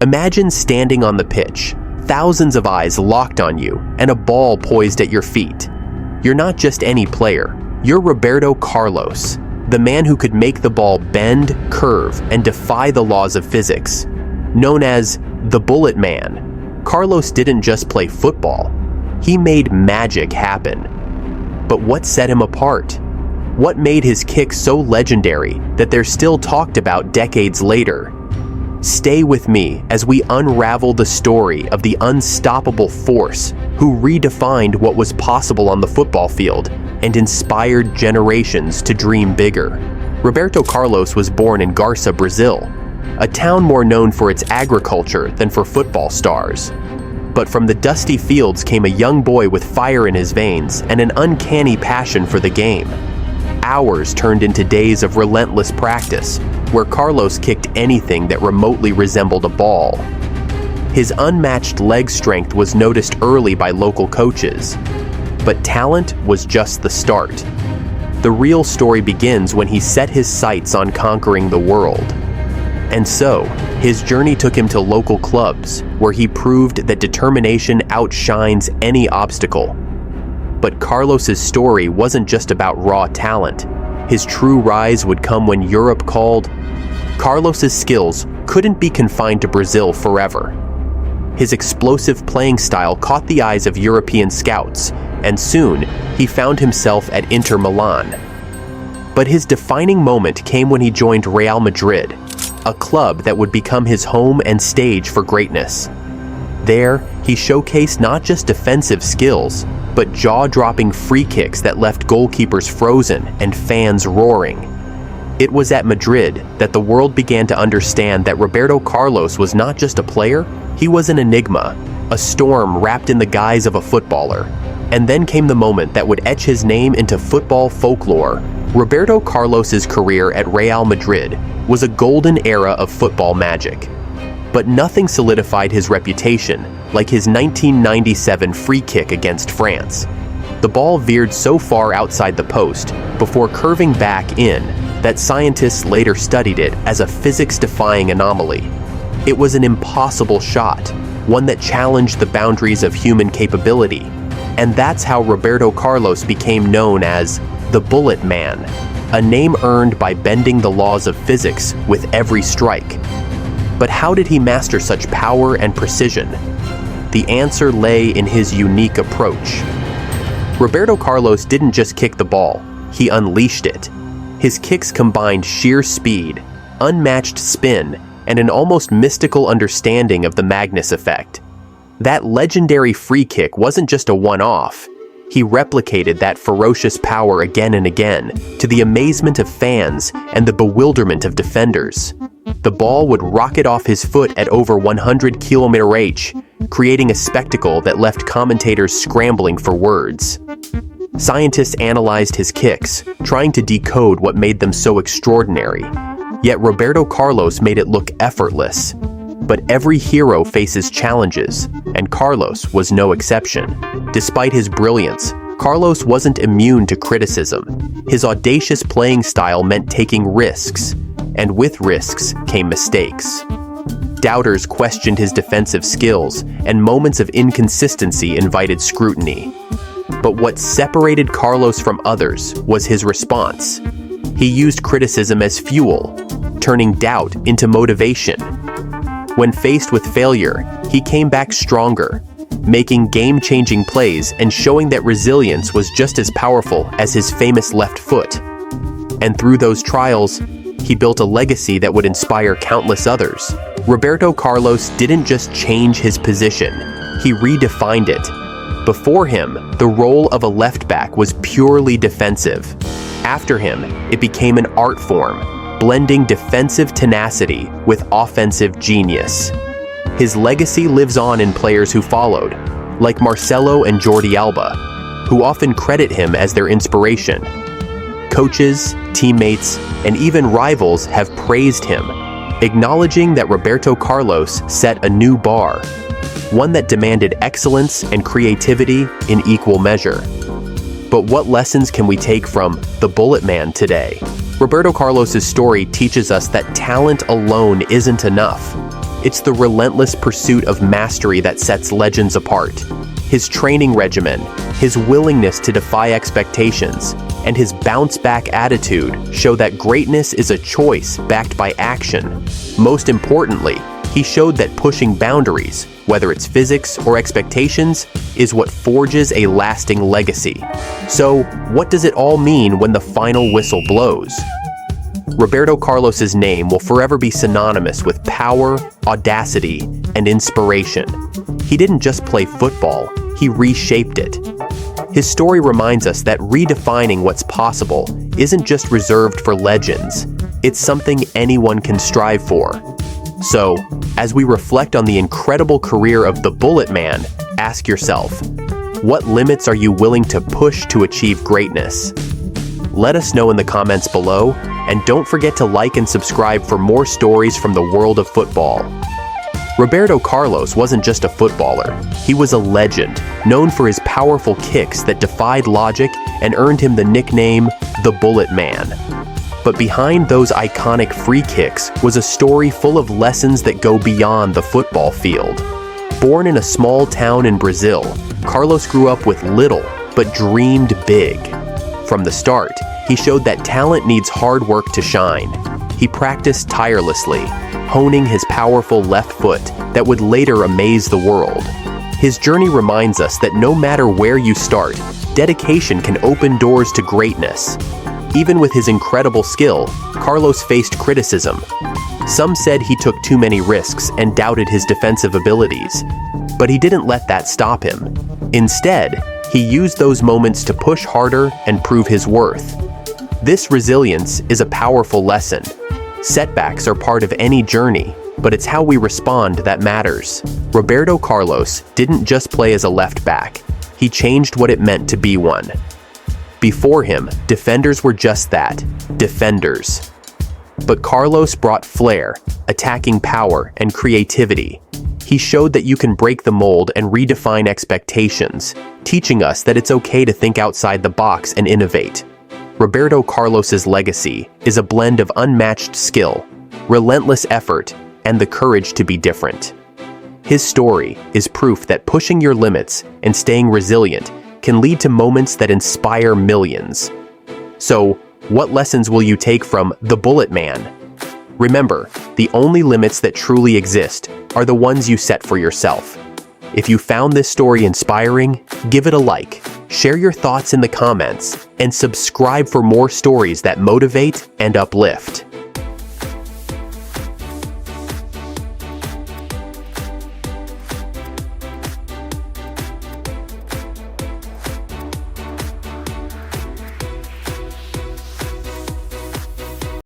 Imagine standing on the pitch, thousands of eyes locked on you, and a ball poised at your feet. You're not just any player, you're Roberto Carlos, the man who could make the ball bend, curve, and defy the laws of physics. Known as the Bullet Man, Carlos didn't just play football, he made magic happen. But what set him apart? What made his kick so legendary that they're still talked about decades later? Stay with me as we unravel the story of the unstoppable force who redefined what was possible on the football field and inspired generations to dream bigger. Roberto Carlos was born in Garça, Brazil, a town more known for its agriculture than for football stars. But from the dusty fields came a young boy with fire in his veins and an uncanny passion for the game. Hours turned into days of relentless practice, where Carlos kicked anything that remotely resembled a ball. His unmatched leg strength was noticed early by local coaches. But talent was just the start. The real story begins when he set his sights on conquering the world. And so, his journey took him to local clubs, where he proved that determination outshines any obstacle. But Carlos's story wasn't just about raw talent. His true rise would come when Europe called. Carlos's skills couldn't be confined to Brazil forever. His explosive playing style caught the eyes of European scouts, and soon he found himself at Inter Milan. But his defining moment came when he joined Real Madrid, a club that would become his home and stage for greatness. There, he showcased not just defensive skills, but jaw-dropping free kicks that left goalkeepers frozen and fans roaring. It was at Madrid that the world began to understand that Roberto Carlos was not just a player, he was an enigma, a storm wrapped in the guise of a footballer. And then came the moment that would etch his name into football folklore. Roberto Carlos's career at Real Madrid was a golden era of football magic. But nothing solidified his reputation like his 1997 free kick against France. The ball veered so far outside the post before curving back in that scientists later studied it as a physics-defying anomaly. It was an impossible shot, one that challenged the boundaries of human capability. And that's how Roberto Carlos became known as the Bullet Man, a name earned by bending the laws of physics with every strike. But how did he master such power and precision? The answer lay in his unique approach. Roberto Carlos didn't just kick the ball, he unleashed it. His kicks combined sheer speed, unmatched spin, and an almost mystical understanding of the Magnus effect. That legendary free kick wasn't just a one-off. He replicated that ferocious power again and again, to the amazement of fans and the bewilderment of defenders. The ball would rocket off his foot at over 100 km/h, creating a spectacle that left commentators scrambling for words. Scientists analyzed his kicks, trying to decode what made them so extraordinary. Yet Roberto Carlos made it look effortless. But every hero faces challenges, and Carlos was no exception. Despite his brilliance, Carlos wasn't immune to criticism. His audacious playing style meant taking risks, and with risks came mistakes. Doubters questioned his defensive skills, and moments of inconsistency invited scrutiny. But what separated Carlos from others was his response. He used criticism as fuel, turning doubt into motivation. When faced with failure, he came back stronger, making game-changing plays and showing that resilience was just as powerful as his famous left foot. And through those trials, he built a legacy that would inspire countless others. Roberto Carlos didn't just change his position, he redefined it. Before him, the role of a left back was purely defensive. After him, it became an art form, blending defensive tenacity with offensive genius. His legacy lives on in players who followed, like Marcelo and Jordi Alba, who often credit him as their inspiration. Coaches, teammates, and even rivals have praised him, acknowledging that Roberto Carlos set a new bar, one that demanded excellence and creativity in equal measure. But what lessons can we take from the Bullet Man today? Roberto Carlos's story teaches us that talent alone isn't enough. It's the relentless pursuit of mastery that sets legends apart. His training regimen, his willingness to defy expectations, and his bounce-back attitude show that greatness is a choice backed by action. Most importantly, he showed that pushing boundaries, whether it's physics or expectations, is what forges a lasting legacy. So, what does it all mean when the final whistle blows? Roberto Carlos's name will forever be synonymous with power, audacity, and inspiration. He didn't just play football, he reshaped it. His story reminds us that redefining what's possible isn't just reserved for legends, it's something anyone can strive for. So, as we reflect on the incredible career of the Bullet Man, ask yourself, what limits are you willing to push to achieve greatness? Let us know in the comments below, and don't forget to like and subscribe for more stories from the world of football. Roberto Carlos wasn't just a footballer, he was a legend, known for his powerful kicks that defied logic and earned him the nickname, the Bullet Man. But behind those iconic free kicks was a story full of lessons that go beyond the football field. Born in a small town in Brazil, Carlos grew up with little, but dreamed big. From the start, he showed that talent needs hard work to shine. He practiced tirelessly, honing his powerful left foot that would later amaze the world. His journey reminds us that no matter where you start, dedication can open doors to greatness. Even with his incredible skill, Carlos faced criticism. Some said he took too many risks and doubted his defensive abilities, but he didn't let that stop him. Instead, he used those moments to push harder and prove his worth. This resilience is a powerful lesson. Setbacks are part of any journey, but it's how we respond that matters. Roberto Carlos didn't just play as a left back, he changed what it meant to be one. Before him, defenders were just that, defenders. But Carlos brought flair, attacking power, and creativity. He showed that you can break the mold and redefine expectations, teaching us that it's okay to think outside the box and innovate. Roberto Carlos's legacy is a blend of unmatched skill, relentless effort, and the courage to be different. His story is proof that pushing your limits and staying resilient can lead to moments that inspire millions. So, what lessons will you take from the Bullet Man? Remember, the only limits that truly exist are the ones you set for yourself. If you found this story inspiring, give it a like, share your thoughts in the comments, and subscribe for more stories that motivate and uplift.